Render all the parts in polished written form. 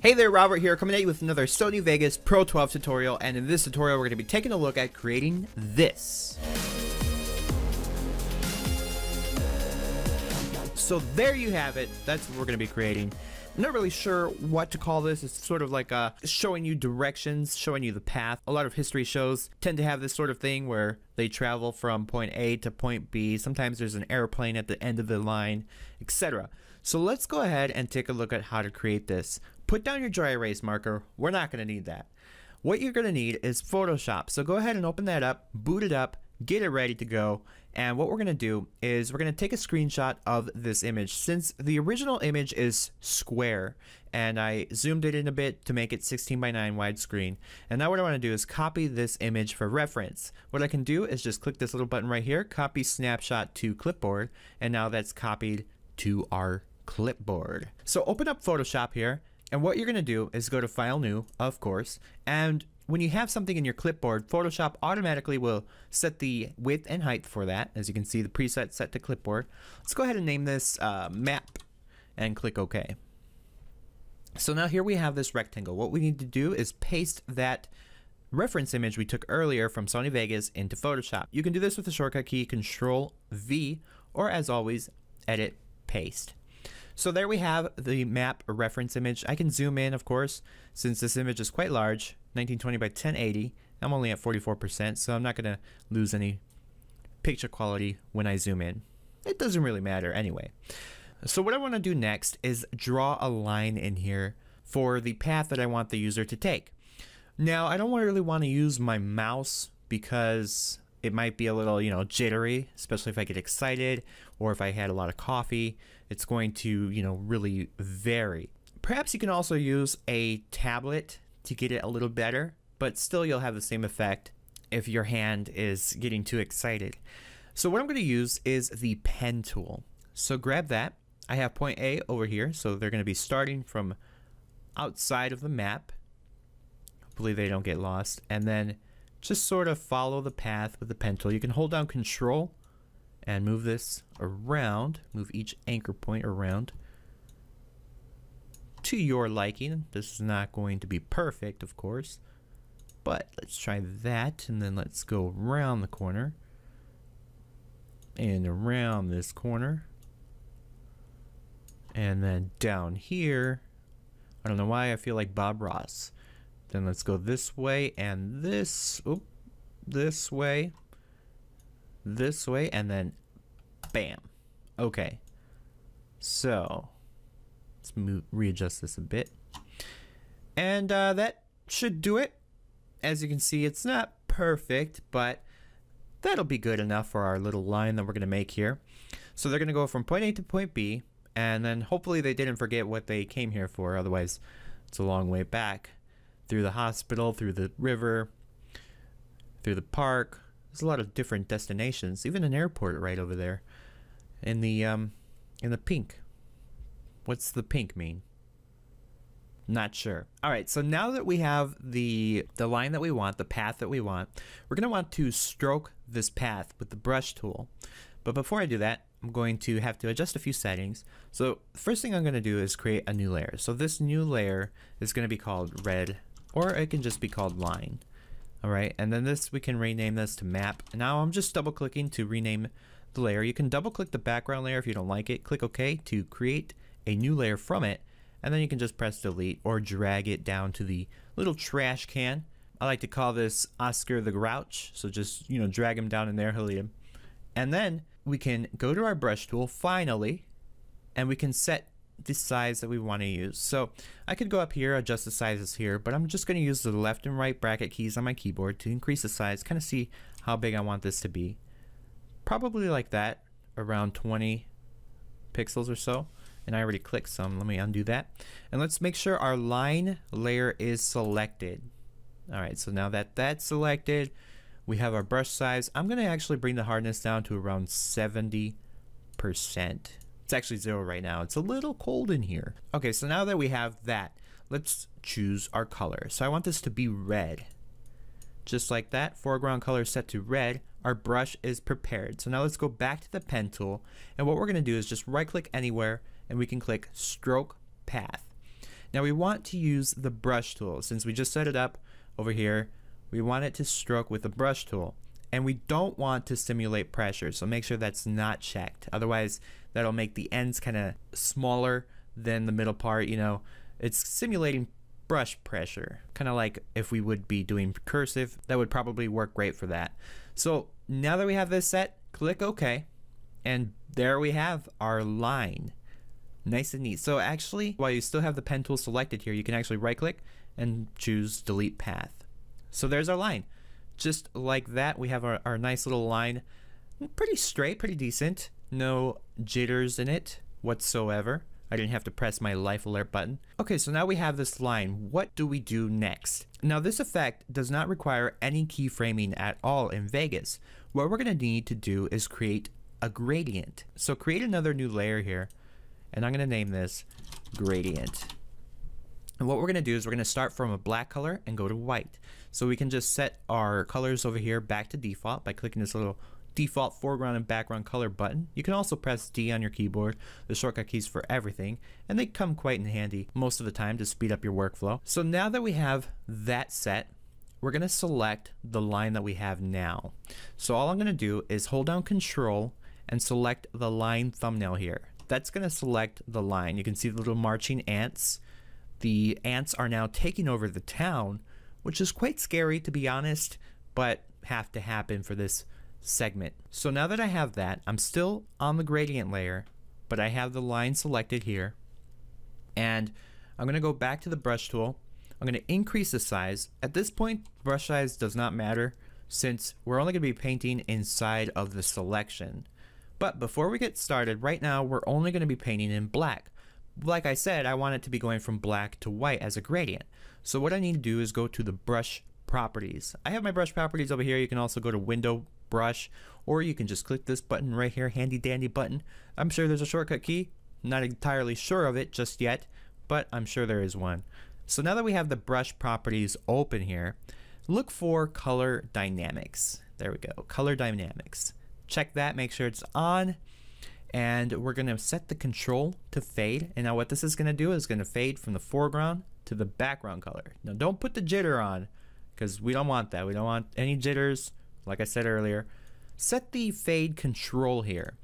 Hey there, Robert here, coming at you with another Sony Vegas Pro 12 tutorial, and in this tutorial we're going to be taking a look at creating this. So there you have it, that's what we're going to be creating. I'm not really sure what to call this. It's sort of like showing you directions, showing you the path. A lot of history shows tend to have this sort of thing where they travel from point A to point B. Sometimes there's an airplane at the end of the line, etc. So let's go ahead and take a look at how to create this. Put down your dry erase marker. We're not going to need that. What you're going to need is Photoshop. So go ahead and open that up, boot it up, get it ready to go. And what we're going to do is we're going to take a screenshot of this image. Since the original image is square and I zoomed it in a bit to make it 16:9 widescreen. And now what I want to do is copy this image for reference. What I can do is just click this little button right here, copy snapshot to clipboard, and now that's copied to our clipboard. So open up Photoshop here. And what you're going to do is go to File New, of course, and when you have something in your clipboard, Photoshop automatically will set the width and height for that. As you can see, the preset set to clipboard. Let's go ahead and name this map and click OK. So now here we have this rectangle. What we need to do is paste that reference image we took earlier from Sony Vegas into Photoshop. You can do this with the shortcut key Control V, or as always, Edit, Paste. So there we have the map reference image. I can zoom in, of course, since this image is quite large, 1920 by 1080. I'm only at 44%, so I'm not going to lose any picture quality when I zoom in. It doesn't really matter anyway. So what I want to do next is draw a line in here for the path that I want the user to take. Now, I don't really want to use my mouse because it might be a little, jittery, especially if I get excited or if I had a lot of coffee. It's going to, really vary. Perhaps you can also use a tablet to get it a little better, but still you'll have the same effect if your hand is getting too excited. So what I'm going to use is the pen tool. So grab that. I have point A over here, so they're going to be starting from outside of the map. Hopefully they don't get lost. And then just sort of follow the path with the pen tool. You can hold down Control and move this around, move each anchor point around to your liking. This is not going to be perfect, of course, but let's try that, and then let's go around the corner and around this corner and then down here. I don't know why I feel like Bob Ross. Then let's go this way and this way, and then bam. Okay, so let's readjust this a bit, and that should do it. As you can see, it's not perfect, but that'll be good enough for our little line that we're going to make here. So they're going to go from point A to point B, and then hopefully they didn't forget what they came here for, otherwise it's a long way back. Through the hospital, through the river, through the park. There's a lot of different destinations, even an airport right over there in the pink. What's the pink mean? Not sure. Alright, so now that we have the line that we want, the path that we want, we're going to want to stroke this path with the brush tool. But before I do that, I'm going to have to adjust a few settings. So the first thing I'm going to do is create a new layer. So this new layer is going to be called red, or it can just be called line. Alright, and then we can rename this to map. And now I'm just double clicking to rename the layer. You can double click the background layer if you don't like it. Click OK to create a new layer from it. And then you can just press delete or drag it down to the little trash can. I like to call this Oscar the Grouch. So just, drag him down in there, he'll eat him. And then we can go to our brush tool finally, and we can set the size that we want to use. So I could go up here, adjust the sizes here, but I'm just going to use the left and right bracket keys on my keyboard to increase the size, kind of see how big I want this to be. Probably like that, around 20 pixels or so. And I already clicked some. Let me undo that. And let's make sure our line layer is selected. Alright, so now that that's selected, we have our brush size. I'm going to actually bring the hardness down to around 70%. It's actually 0 right now. It's a little cold in here. Okay, so now that we have that, let's choose our color. So I want this to be red. Just like that, foreground color set to red. Our brush is prepared. So now let's go back to the pen tool. And what we're going to do is just right click anywhere, and we can click stroke path. Now we want to use the brush tool. Since we just set it up over here, we want it to stroke with the brush tool. And we don't want to simulate pressure, so make sure that's not checked. Otherwise, that'll make the ends kind of smaller than the middle part. You know, it's simulating brush pressure, kind of like if we would be doing cursive. That would probably work great for that. So now that we have this set, click OK, and there we have our line. Nice and neat. So actually, while you still have the pen tool selected here, you can actually right click and choose delete path. So there's our line. Just like that, we have our nice little line. Pretty straight, pretty decent. No jitters in it whatsoever. I didn't have to press my life alert button. Okay, so now we have this line. What do we do next? Now this effect does not require any keyframing at all in Vegas. What we're gonna need to do is create a gradient. So create another new layer here, and I'm gonna name this gradient. And what we're gonna do is we're gonna start from a black color and go to white. So we can just set our colors over here back to default by clicking this little default foreground and background color button. You can also press D on your keyboard, the shortcut keys for everything, and they come quite in handy most of the time to speed up your workflow. So now that we have that set, we're gonna select the line that we have now. So all I'm gonna do is hold down Control and select the line thumbnail here. That's gonna select the line. You can see the little marching ants. The ants are now taking over the town, which is quite scary to be honest, but have to happen for this segment. So now that I have that, I'm still on the gradient layer, but I have the line selected here, and I'm gonna go back to the brush tool. I'm gonna increase the size. At this point, brush size does not matter since we're only gonna be painting inside of the selection. But before we get started, right now we're only gonna be painting in black. Like I said, I want it to be going from black to white as a gradient. So what I need to do is go to the brush properties. I have my brush properties over here. You can also go to window brush, or you can just click this button right here, handy dandy button. I'm sure there's a shortcut key. Not entirely sure of it just yet, but I'm sure there is one. So now that we have the brush properties open here, look for color dynamics. There we go, color dynamics. Check that, make sure it's on. And we're gonna set the control to fade. And now what this is gonna do is gonna fade from the foreground to the background color. Now don't put the jitter on, because we don't want that. We don't want any jitters, like I said earlier. Set the fade control here.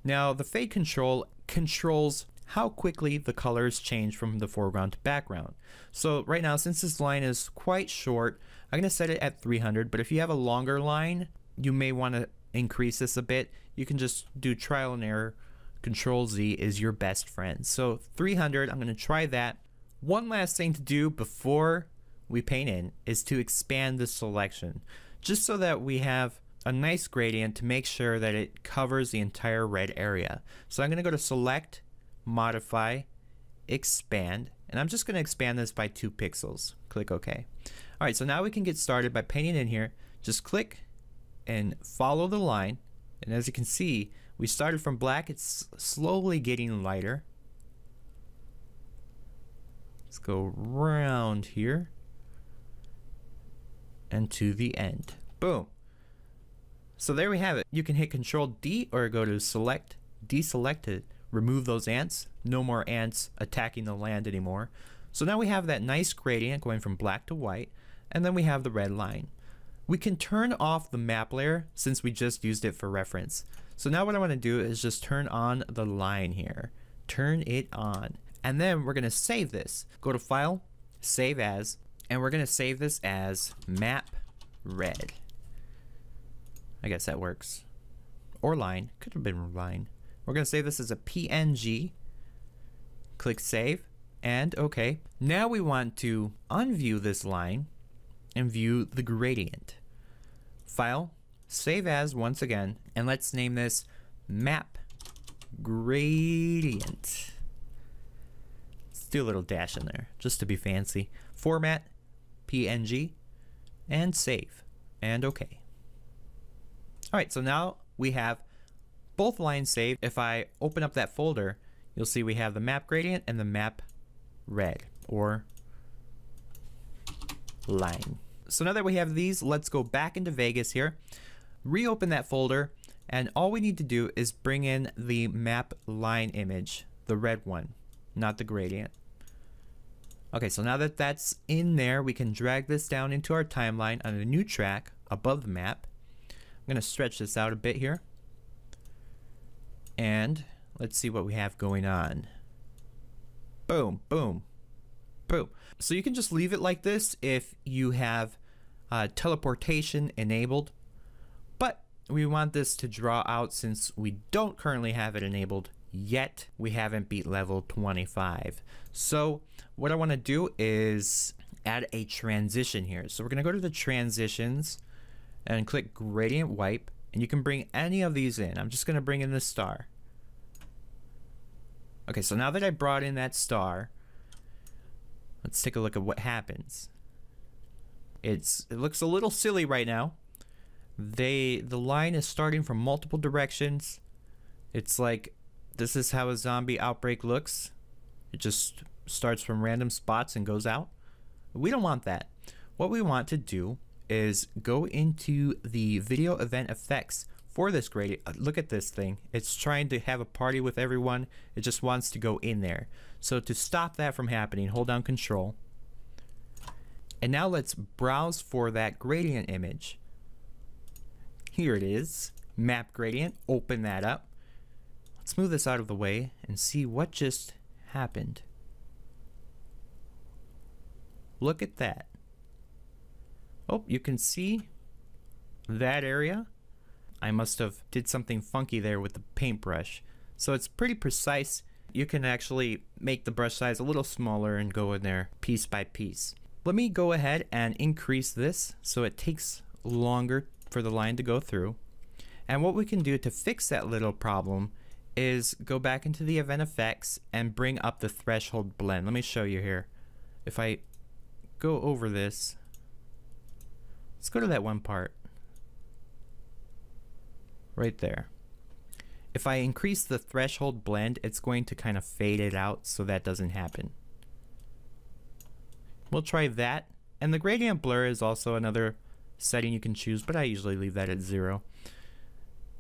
Now the fade control controls how quickly the colors change from the foreground to background. So right now, since this line is quite short, I'm gonna set it at 300, but if you have a longer line, you may wanna increase this a bit. You can just do trial and error. Control Z is your best friend. So 300, I'm gonna try that. One last thing to do before we paint in is to expand the selection, just so that we have a nice gradient to make sure that it covers the entire red area. So I'm gonna go to Select, Modify, Expand, and I'm just gonna expand this by 2 pixels. Click OK. All right, so now we can get started by painting in here. Just click and follow the line, and as you can see, we started from black. It's slowly getting lighter. Let's go round here and to the end. Boom. So there we have it. You can hit Control D or go to Select, Deselect to remove those ants. No more ants attacking the land anymore. So now we have that nice gradient going from black to white, and then we have the red line. We can turn off the map layer since we just used it for reference. So now what I want to do is just turn on the line here. Turn it on. And then we're going to save this. Go to File, Save As, and we're going to save this as Map Red. I guess that works. Or line. Could have been line. We're going to save this as a PNG. Click Save and OK. Now we want to unview this line and view the gradient. File, Save As once again, and let's name this Map Gradient. Let's do a little dash in there just to be fancy. Format, PNG, and save, and OK. Alright, so now we have both lines saved. If I open up that folder, you'll see we have the map gradient and the map red, or line. So now that we have these, let's go back into Vegas here, reopen that folder, and all we need to do is bring in the map line image, the red one, not the gradient. Okay, so now that that's in there, we can drag this down into our timeline on a new track above the map. I'm going to stretch this out a bit here. And let's see what we have going on. Boom, boom, boom. So you can just leave it like this if you have teleportation enabled. But we want this to draw out since we don't currently have it enabled yet. We haven't beat level 25. So what I want to do is add a transition here. So we're going to go to the transitions and click gradient wipe, and you can bring any of these in. I'm just going to bring in the star. Okay, so now that I brought in that star, let's take a look at what happens. It looks a little silly right now. The line is starting from multiple directions. It's like this is how a zombie outbreak looks. It just starts from random spots and goes out. We don't want that. What we want to do is go into the video event effects for this gradient. Look at this thing. It's trying to have a party with everyone. It just wants to go in there. So to stop that from happening, hold down Control. And now let's browse for that gradient image. Here it is. Map gradient. Open that up. Let's move this out of the way and see what just happened. Look at that. Oh, you can see that area. I must have did something funky there with the paintbrush. So it's pretty precise. You can actually make the brush size a little smaller and go in there piece by piece. Let me go ahead and increase this so it takes longer for the line to go through. And what we can do to fix that little problem is go back into the event effects and bring up the threshold blend. Let me show you here. If I go over this, let's go to that one part right there. If I increase the threshold blend, it's going to kind of fade it out, so that doesn't happen. We'll try that. And the gradient blur is also another setting you can choose, but I usually leave that at 0.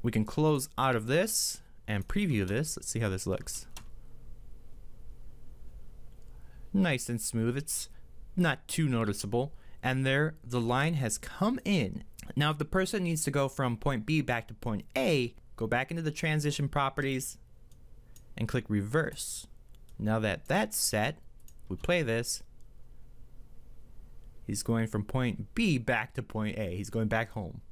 We can close out of this and preview this. Let's see how this looks. Nice and smooth. It's not too noticeable. And there, the line has come in. Now, if the person needs to go from point B back to point A, go back into the transition properties and click reverse. Now that that's set, we play this. He's going from point B back to point A. He's going back home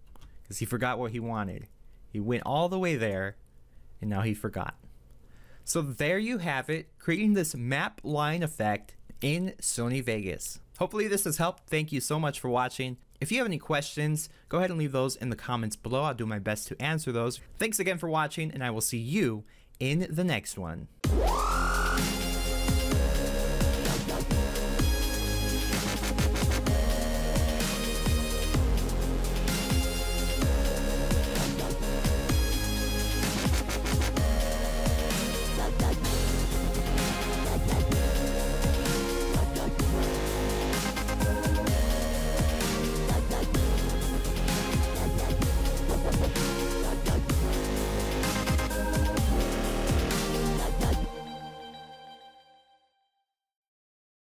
because he forgot what he wanted. He went all the way there and now he forgot. So there you have it, creating this map line effect in Sony Vegas. Hopefully this has helped. Thank you so much for watching. If you have any questions, go ahead and leave those in the comments below. I'll do my best to answer those. Thanks again for watching, and I will see you in the next one.